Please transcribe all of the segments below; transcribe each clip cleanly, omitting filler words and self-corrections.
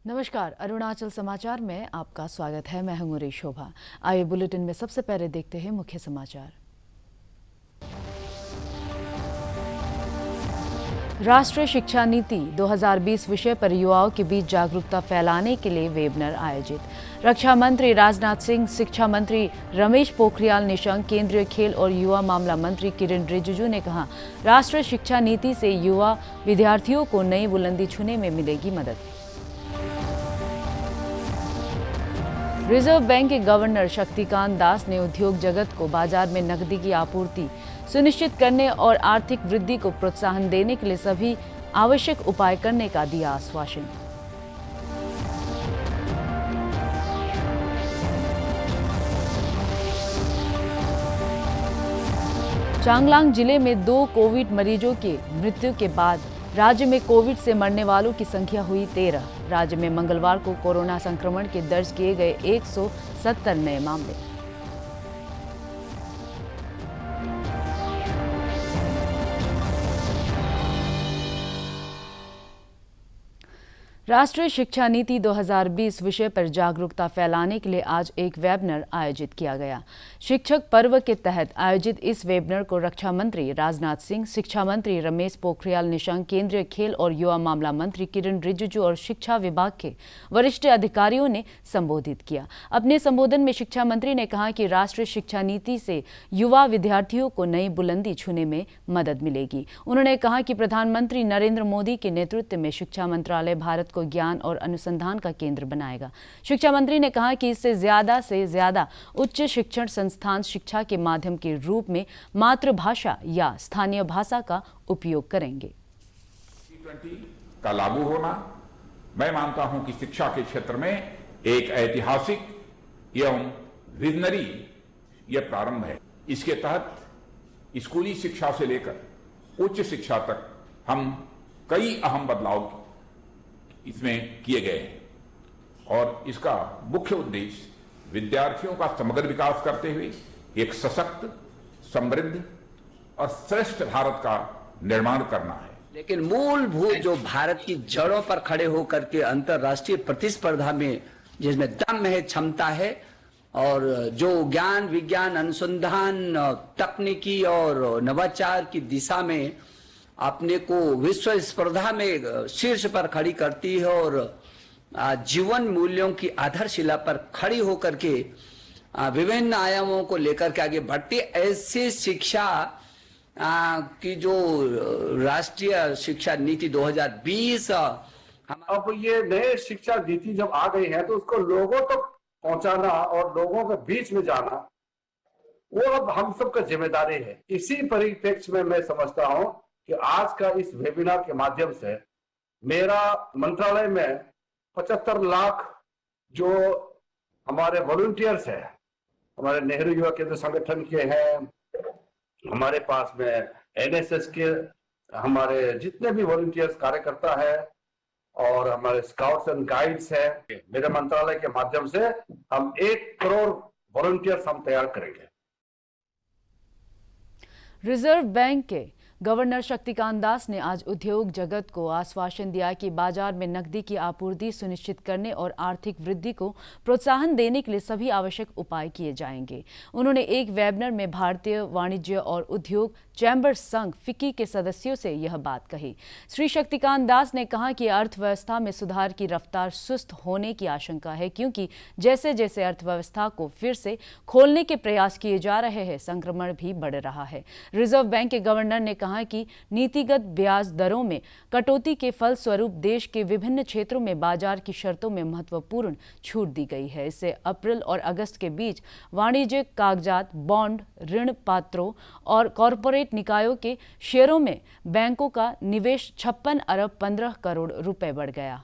नमस्कार, अरुणाचल समाचार में आपका स्वागत है। मैं हूं शोभा। आइए बुलेटिन में सबसे पहले देखते हैं मुख्य समाचार। राष्ट्रीय शिक्षा नीति 2020 विषय पर युवाओं के बीच जागरूकता फैलाने के लिए वेबिनार आयोजित। रक्षा मंत्री राजनाथ सिंह, शिक्षा मंत्री रमेश पोखरियाल निशंक, केंद्रीय खेल और युवा मामला मंत्री किरण रिजिजू ने कहा, राष्ट्रीय शिक्षा नीति से युवा विद्यार्थियों को नई बुलंदी छूने में मिलेगी मदद। रिजर्व बैंक के गवर्नर शक्तिकांत दास ने उद्योग जगत को बाजार में नकदी की आपूर्ति सुनिश्चित करने और आर्थिक वृद्धि को प्रोत्साहन देने के लिए सभी आवश्यक उपाय करने का दिया आश्वासन। चांगलांग जिले में 2 कोविड मरीजों की मृत्यु के बाद राज्य में कोविड से मरने वालों की संख्या हुई 13। राज्य में मंगलवार को कोरोना संक्रमण के दर्ज किए गए 170 नए मामले। राष्ट्रीय शिक्षा नीति 2020 विषय पर जागरूकता फैलाने के लिए आज एक वेबिनार आयोजित किया गया। शिक्षक पर्व के तहत आयोजित इस वेबिनार को रक्षा मंत्री राजनाथ सिंह, शिक्षा मंत्री रमेश पोखरियाल निशंक, केंद्रीय खेल और युवा मामला मंत्री किरण रिजिजू और शिक्षा विभाग के वरिष्ठ अधिकारियों ने संबोधित किया। अपने संबोधन में शिक्षा मंत्री ने कहा कि राष्ट्रीय शिक्षा नीति से युवा विद्यार्थियों को नई बुलंदी छूने में मदद मिलेगी। उन्होंने कहा कि प्रधानमंत्री नरेंद्र मोदी के नेतृत्व में शिक्षा मंत्रालय भारत को ज्ञान और अनुसंधान का केंद्र बनाएगा। शिक्षा मंत्री ने कहा कि इससे ज्यादा उच्च शिक्षण संस्थान शिक्षा के माध्यम के रूप में मातृभाषा या स्थानीय भाषा का उपयोग करेंगे। G20 का लागू होना, मैं मानता हूं कि शिक्षा के क्षेत्र में एक ऐतिहासिक एवं विजनरी यह प्रारंभ है। इसके तहत स्कूली शिक्षा से लेकर उच्च शिक्षा तक हम कई अहम बदलाव इसमें किए गए हैं और इसका मुख्य उद्देश्य विद्यार्थियों का समग्र विकास करते हुए एक सशक्त, समृद्ध और श्रेष्ठ भारत का निर्माण करना है। लेकिन मूलभूत जो भारत की जड़ों पर खड़े होकर के अंतर्राष्ट्रीय प्रतिस्पर्धा में जिसमें दम है, क्षमता है और जो ज्ञान, विज्ञान, अनुसंधान, तकनीकी और नवाचार की दिशा में अपने को विश्व स्पर्धा में शीर्ष पर खड़ी करती है और जीवन मूल्यों की आधारशिला पर खड़ी होकर के विभिन्न आयामों को लेकर के आगे बढ़ती, ऐसी शिक्षा की जो राष्ट्रीय शिक्षा नीति 2020 अब ये नए शिक्षा नीति जब आ गई है तो उसको लोगों तक पहुंचाना और लोगों के बीच में जाना वो अब हम सबका जिम्मेदारी है। इसी परिप्रेक्ष्य में मैं समझता हूं कि आज का इस वेबिनार के माध्यम से मेरा मंत्रालय में 75 लाख जो हमारे वॉलंटियर्स हैं, हमारे नेहरू युवा केंद्र संगठन के हैं, हमारे पास में एनएसएस के हमारे जितने भी वॉलंटियर्स कार्यकर्ता है और हमारे स्काउट्स एंड गाइड्स है, मेरे मंत्रालय के माध्यम से हम 1 करोड़ वॉलंटियर्स हम तैयार करेंगे। रिजर्व बैंक के गवर्नर शक्तिकांत दास ने आज उद्योग जगत को आश्वासन दिया कि बाजार में नकदी की आपूर्ति सुनिश्चित करने और आर्थिक वृद्धि को प्रोत्साहन देने के लिए सभी आवश्यक उपाय किए जाएंगे। उन्होंने एक वेबिनार में भारतीय वाणिज्य और उद्योग चैम्बर संघ फिक्की के सदस्यों से यह बात कही। श्री शक्तिकांत दास ने कहा कि अर्थव्यवस्था में सुधार की रफ्तार सुस्त होने की आशंका है, क्योंकि जैसे जैसे अर्थव्यवस्था को फिर से खोलने के प्रयास किए जा रहे हैं, संक्रमण भी बढ़ रहा है। रिजर्व बैंक के गवर्नर ने कहा कि नीतिगत ब्याज दरों में कटौती के फलस्वरूप देश के विभिन्न क्षेत्रों में बाजार की शर्तों में महत्वपूर्ण छूट दी गई है। इससे अप्रैल और अगस्त के बीच वाणिज्यिक कागजात, बॉन्ड, ऋण पात्रों और कॉरपोरेट निकायों के शेयरों में बैंकों का निवेश 56 अरब 15 करोड़ रुपए बढ़ गया।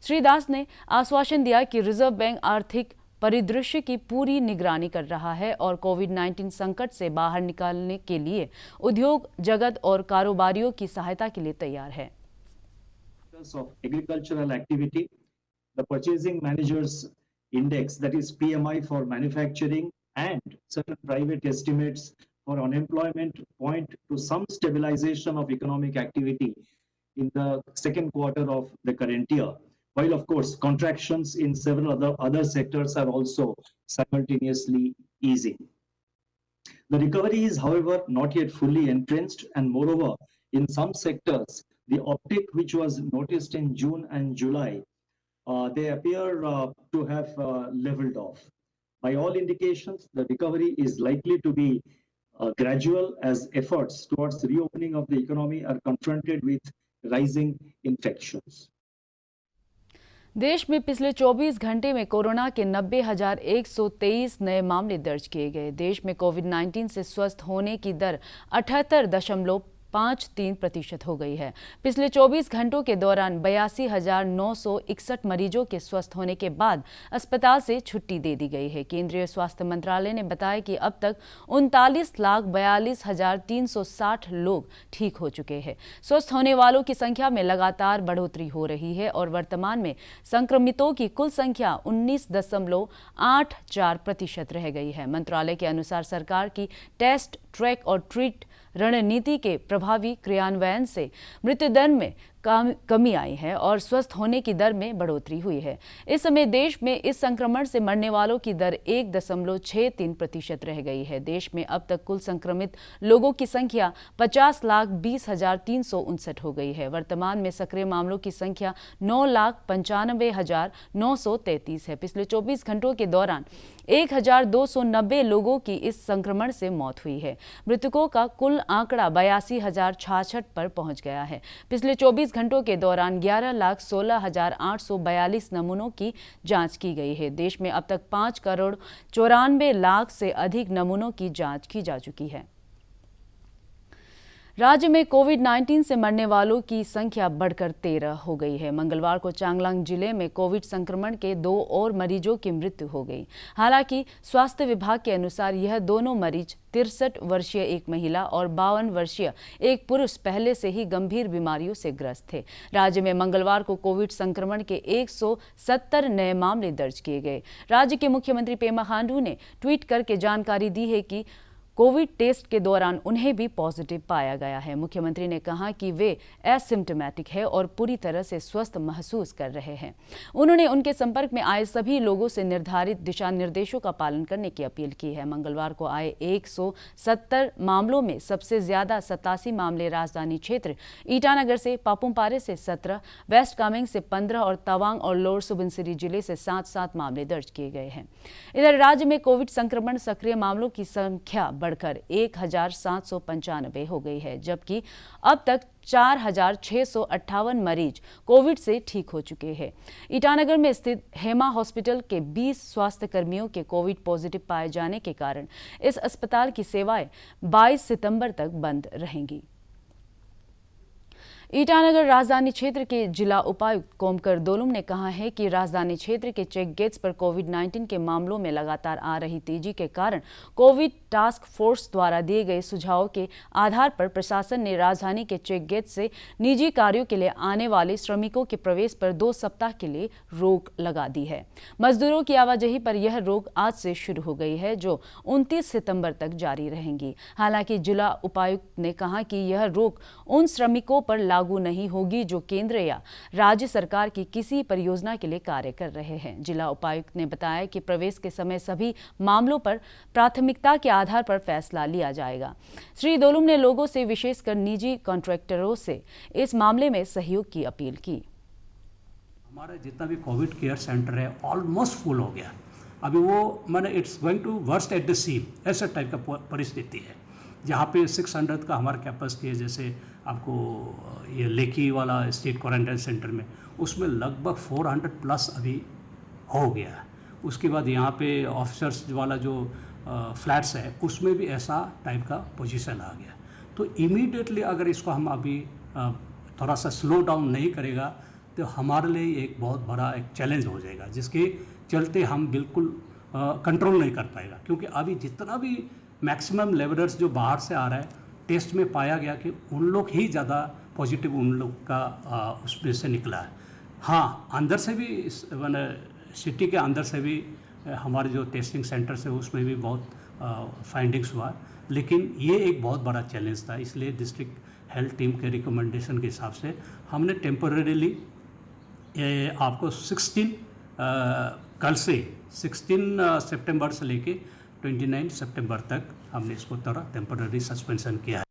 श्री दास ने आश्वासन दिया कि रिजर्व बैंक आर्थिक परिदृश्य की पूरी निगरानी कर रहा है और कोविड-19 संकट से बाहर निकालने के लिए उद्योग जगत और कारोबारियों की सहायता के लिए तैयार है। Of agricultural activity, the Purchasing Managers Index, that is PMI for manufacturing, and certain private estimates for unemployment point to some stabilization of economic activity in the second quarter of the current year. while of course contractions in several other sectors are also simultaneously easing. The recovery is, however, not yet fully entrenched, and moreover, in some sectors, the uptick which was noticed in June and July, they appear to have leveled off. By all indications, the recovery is likely to be gradual as efforts towards reopening of the economy are confronted with rising infections. देश में पिछले 24 घंटे में corona के 90,123 नए मामले दर्ज किए गए। देश में कोविड-19 से स्वस्थ होने की दर 78.53% हो गई है। पिछले 24 घंटों के दौरान 82,961 मरीजों के स्वस्थ होने के बाद अस्पताल से छुट्टी दे दी गई है। केंद्रीय स्वास्थ्य मंत्रालय ने बताया कि अब तक 39,42,360 लोग ठीक हो चुके हैं। स्वस्थ होने वालों की संख्या में लगातार बढ़ोतरी हो रही है और वर्तमान में संक्रमितों की कुल संख्या 19.84% रह गई है। मंत्रालय के अनुसार सरकार की टेस्ट, ट्रैक और ट्रीट रणनीति के प्रभावी क्रियान्वयन से मृत्यु दर में कमी आई है और स्वस्थ होने की दर में बढ़ोतरी हुई है। इस समय देश में इस संक्रमण से मरने वालों की दर 1.63% रह गई है। देश में अब तक कुल संक्रमित लोगों की संख्या 50,20,359 हो गई है। वर्तमान में सक्रिय मामलों की संख्या 9,95,933 है। पिछले 24 घंटों के दौरान 1,290 लोगों की इस संक्रमण से मौत हुई है। मृतकों का कुल आंकड़ा 82,066 पर पहुंच गया है। पिछले 24 घंटों के दौरान 11,16,842 नमूनों की जांच की गई है। देश में अब तक 5,94,00,000 से अधिक नमूनों की जांच की जा चुकी है। राज्य में कोविड-19 से मरने वालों की संख्या बढ़कर 13 हो गई है। मंगलवार को चांगलांग जिले में कोविड संक्रमण के 2 और मरीजों की मृत्यु हो गई। हालांकि स्वास्थ्य विभाग के अनुसार यह दोनों मरीज 63 वर्षीय एक महिला और 52 वर्षीय एक पुरुष पहले से ही गंभीर बीमारियों से ग्रस्त थे। राज्य में मंगलवार को कोविड संक्रमण के 170 नए मामले दर्ज किए गए। राज्य के मुख्यमंत्री पेमा खांडू ने ट्वीट करके जानकारी दी है कि कोविड टेस्ट के दौरान उन्हें भी पॉजिटिव पाया गया है। मुख्यमंत्री ने कहा कि वे एसिम्प्टोमेटिक है और पूरी तरह से स्वस्थ महसूस कर रहे हैं। उन्होंने उनके संपर्क में आए सभी लोगों से निर्धारित दिशा निर्देशों का पालन करने की अपील की है। मंगलवार को आए 170 मामलों में सबसे ज्यादा 87 मामले राजधानी क्षेत्र ईटानगर से, पापुमपारे से 17, वेस्ट कामेंग से 15 और तवांग और लोअर सुबनसिरी जिले से 7-7 मामले दर्ज किए गए हैं। इधर राज्य में कोविड संक्रमण सक्रिय मामलों की संख्या बढ़कर 1,795 हो गई है, जबकि अब तक 4,658 मरीज कोविड से ठीक हो चुके हैं। ईटानगर में स्थित हेमा हॉस्पिटल के 20 स्वास्थ्य कर्मियों के कोविड पॉजिटिव पाए जाने के कारण इस अस्पताल की सेवाएं 22 सितंबर तक बंद रहेंगी। ईटानगर राजधानी क्षेत्र के जिला उपायुक्त कोमकर दोलुम ने कहा है कि राजधानी क्षेत्र के चेक गेट्स पर कोविड-19 के मामलों में लगातार आ रही तेजी के कारण कोविड टास्क फोर्स द्वारा दिए गए सुझावों के आधार पर प्रशासन ने राजधानी के चेक गेट से निजी कार्यों के लिए आने वाले श्रमिकों के प्रवेश पर 2 सप्ताह के लिए रोक लगा दी है। मजदूरों की आवाजाही पर यह रोक आज से शुरू हो गई है, जो 29 सितंबर तक जारी रहेंगी। हालांकि जिला उपायुक्त ने कहा कि यह रोक उन श्रमिकों पर लागू नहीं होगी जो केंद्र या राज्य सरकार की किसी परियोजना के लिए कार्य कर रहे हैं। जिला उपायुक्त ने बताया कि प्रवेश के समय सभी मामलों पर प्राथमिकता के आधार पर फैसला लिया जाएगा। श्री दोलुम ने लोगों से, विशेषकर निजी कॉन्ट्रैक्टरों से इस मामले में सहयोग की अपील की। हमारा जितना भी कोविड केयर सेंटर है ऑलमोस्ट फुल हो गया। अभी वो मैंने it's going to worst at the seam, ऐसा टाइप का परिस्थिति है, जहाँ पे 600 का हमारा कैपेसिटी है। जैसे आपको ये लेकी वाला स्टेट क्वारंटाइन सेंटर में, उसमें लगभग 400 प्लस अभी हो गया है। उसके बाद यहाँ पे ऑफिसर्स वाला जो फ्लैट्स है, उसमें भी ऐसा टाइप का पोजीशन आ गया। तो इमीडिएटली अगर इसको हम अभी थोड़ा सा स्लो डाउन नहीं करेगा तो हमारे लिए एक बहुत बड़ा एक चैलेंज हो जाएगा, जिसके चलते हम बिल्कुल कंट्रोल नहीं कर पाएगा। क्योंकि अभी जितना भी मैक्सिमम लेवलर्स जो बाहर से आ रहा है, टेस्ट में पाया गया कि उन लोग ही ज़्यादा पॉजिटिव उन लोग का उसमें से निकला है। हाँ, अंदर से भी मैंने सिटी के अंदर से भी हमारे जो टेस्टिंग सेंटर्स है उसमें भी बहुत फाइंडिंग्स हुआ, लेकिन ये एक बहुत बड़ा चैलेंज था। इसलिए डिस्ट्रिक्ट हेल्थ टीम के रिकमेंडेशन के हिसाब से हमने टेम्परेरीली ये आपको 16 कल से 16 सितंबर से लेके 29 सितंबर तक हमने इसको टेम्पररी सस्पेंशन किया है।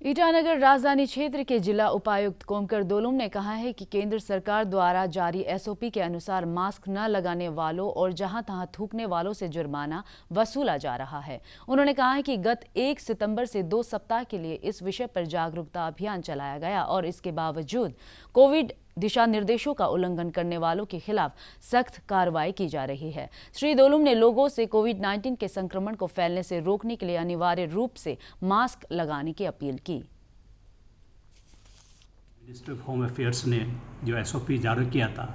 ईटानगर राजधानी क्षेत्र के जिला उपायुक्त कोमकर दोलुम ने कहा है कि केंद्र सरकार द्वारा जारी एसओपी के अनुसार मास्क न लगाने वालों और जहां तहां थूकने वालों से जुर्माना वसूला जा रहा है। उन्होंने कहा है कि गत 1 सितंबर से 2 सप्ताह के लिए इस विषय पर जागरूकता अभियान चलाया गया और इसके बावजूद कोविड दिशा निर्देशों का उल्लंघन करने वालों के खिलाफ सख्त कार्रवाई की जा रही है। श्री दोलुम ने लोगों से कोविड-19 के संक्रमण को फैलने से रोकने के लिए अनिवार्य रूप से मास्क लगाने की अपील की। मिनिस्ट्री ऑफ होम अफेयर्स ने जो एसओपी जारी किया था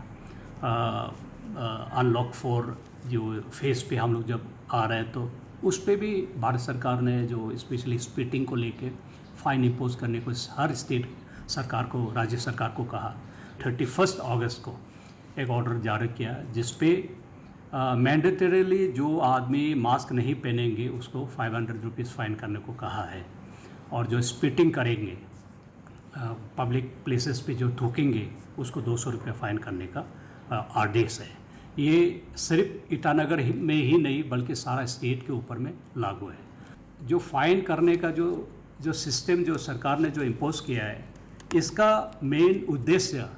अनलॉक 4 जो फेज पे हम लोग जब आ रहे हैं तो उस पे भी भारत सरकार ने जो स्पेशली स्पीटिंग को लेके फाइन इम्पोज करने को हर स्टेट सरकार को, राज्य सरकार को कहा। 31 अगस्त को एक ऑर्डर जारी किया जिसपे मैंडेटरीली जो आदमी मास्क नहीं पहनेंगे उसको 500 रुपीज़ फाइन करने को कहा है और जो स्पिटिंग करेंगे पब्लिक प्लेसेस पे जो थूकेंगे उसको 200 रुपये फाइन करने का आदेश है। ये सिर्फ ईटानगर में ही नहीं बल्कि सारा स्टेट के ऊपर में लागू है। जो फाइन करने का जो सिस्टम जो सरकार ने जो इम्पोज किया है इसका मेन उद्देश्य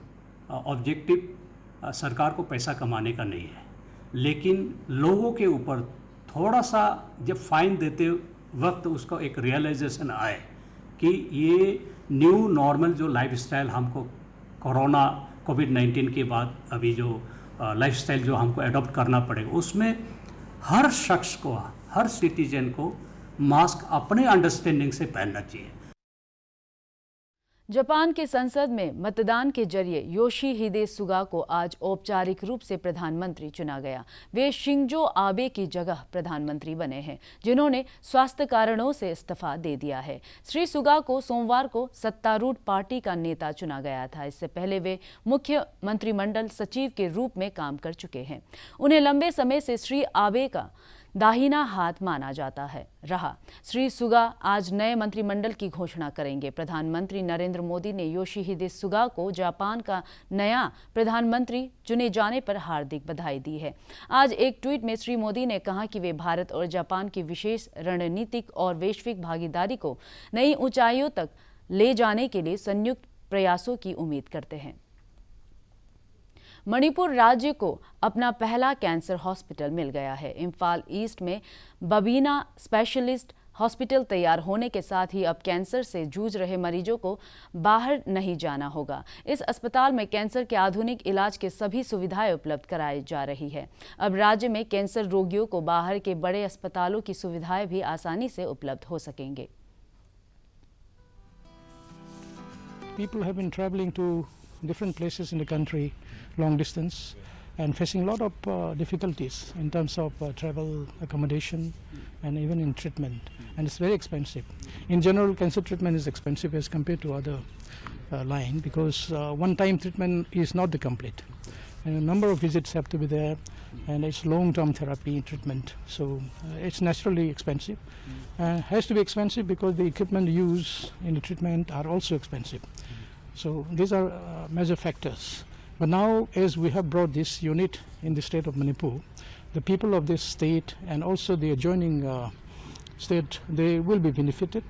ऑब्जेक्टिव सरकार को पैसा कमाने का नहीं है, लेकिन लोगों के ऊपर थोड़ा सा जब फाइन देते वक्त उसका एक रियलाइजेशन आए कि ये न्यू नॉर्मल जो लाइफस्टाइल हमको कोरोना कोविड-19 के बाद अभी जो लाइफस्टाइल जो हमको एडॉप्ट करना पड़ेगा उसमें हर शख्स को, हर सिटीजन को मास्क अपने अंडरस्टैंडिंग से पहनना चाहिए। जापान के संसद में मतदान के जरिए योशिहिदे सुगा को आज औपचारिक रूप से प्रधानमंत्री चुना गया। वे शिंजो आबे की जगह प्रधानमंत्री बने हैं, जिन्होंने स्वास्थ्य कारणों से इस्तीफा दे दिया है। श्री सुगा को सोमवार को सत्तारूढ़ पार्टी का नेता चुना गया था। इससे पहले वे मुख्य मंत्रिमंडल सचिव के रूप में काम कर चुके हैं। उन्हें लंबे समय से श्री आबे का दाहिना हाथ माना जाता है रहा। श्री सुगा आज नए मंत्रिमंडल की घोषणा करेंगे। प्रधानमंत्री नरेंद्र मोदी ने योशिहिदे सुगा को जापान का नया प्रधानमंत्री चुने जाने पर हार्दिक बधाई दी है। आज एक ट्वीट में श्री मोदी ने कहा कि वे भारत और जापान की विशेष रणनीतिक और वैश्विक भागीदारी को नई ऊंचाइयों तक ले जाने के लिए संयुक्त प्रयासों की उम्मीद करते हैं। मणिपुर राज्य को अपना पहला कैंसर हॉस्पिटल मिल गया है। इम्फाल ईस्ट में बबीना स्पेशलिस्ट हॉस्पिटल तैयार होने के साथ ही अब कैंसर से जूझ रहे मरीजों को बाहर नहीं जाना होगा। इस अस्पताल में कैंसर के आधुनिक इलाज के सभी सुविधाएं उपलब्ध कराई जा रही है। अब राज्य में कैंसर रोगियों को बाहर के बड़े अस्पतालों की सुविधाएं भी आसानी से उपलब्ध हो सकेंगे। People have been traveling to different places in the country, long distance, and facing a lot of difficulties in terms of travel, accommodation, and even in treatment. And it's very expensive. In general, cancer treatment is expensive as compared to other line because one-time treatment is not the complete. And a number of visits have to be there, and it's long-term therapy treatment. So it's naturally expensive. Has to be expensive because the equipment used in the treatment are also expensive. So these are major factors. But now, as we have brought this unit in the state of Manipur, the people of this state and also the adjoining state, they will be benefited.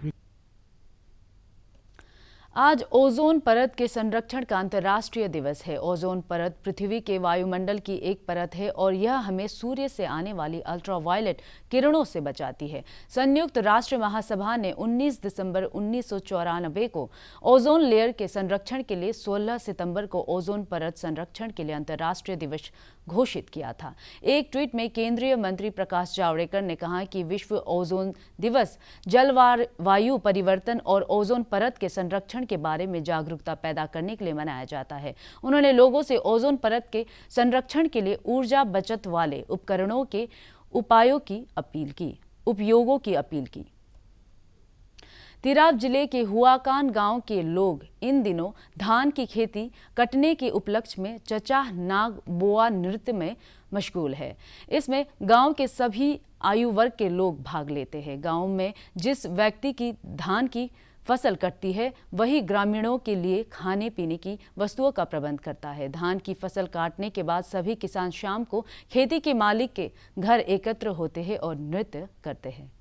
आज ozone परत के संरक्षण का अंतर्राष्ट्रीय दिवस है। Ozone परत पृथ्वी के वायुमंडल की एक परत है और यह हमें सूर्य से आने वाली अल्ट्रावायलेट किरणों से बचाती है। संयुक्त राष्ट्र महासभा ने 19 दिसंबर 1994 को ओजोन लेयर के संरक्षण के लिए 16 सितंबर को ओजोन परत संरक्षण के लिए अंतर्राष्ट्रीय दिवस घोषित किया था। एक ट्वीट में केंद्रीय मंत्री प्रकाश जावड़ेकर ने कहा कि विश्व ओजोन दिवस जलवायु परिवर्तन और ओजोन परत के संरक्षण के बारे में जागरूकता पैदा करने के लिए मनाया जाता है। उन्होंने लोगों से ओजोन परत के संरक्षण के लिए ऊर्जा बचत वाले उपकरणों के उपयोगों की अपील की। तिराप जिले के हुआकान गांव के लोग इन दिनों धान की खेती कटने के उपलक्ष्य में चचाह नाग बोआ नृत्य में मशगूल है। इसमें गांव के सभी आयु वर्ग के लोग भाग लेते हैं। गांव में जिस व्यक्ति की धान की फसल कटती है वही ग्रामीणों के लिए खाने पीने की वस्तुओं का प्रबंध करता है। धान की फसल काटने के बाद सभी किसान शाम को खेती के मालिक के घर एकत्र होते हैं और नृत्य करते हैं।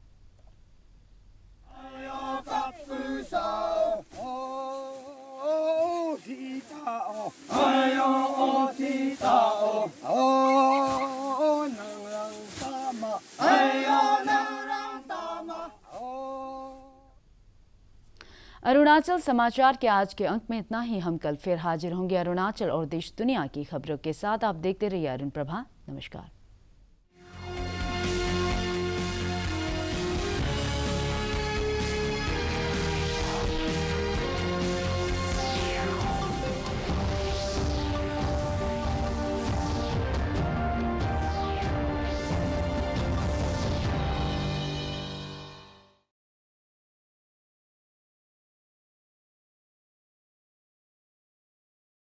अरुणाचल समाचार के आज के अंक में इतना ही। हम कल फिर हाजिर होंगे अरुणाचल और देश दुनिया की खबरों के साथ। आप देखते रहिए अरुण प्रभा। नमस्कार।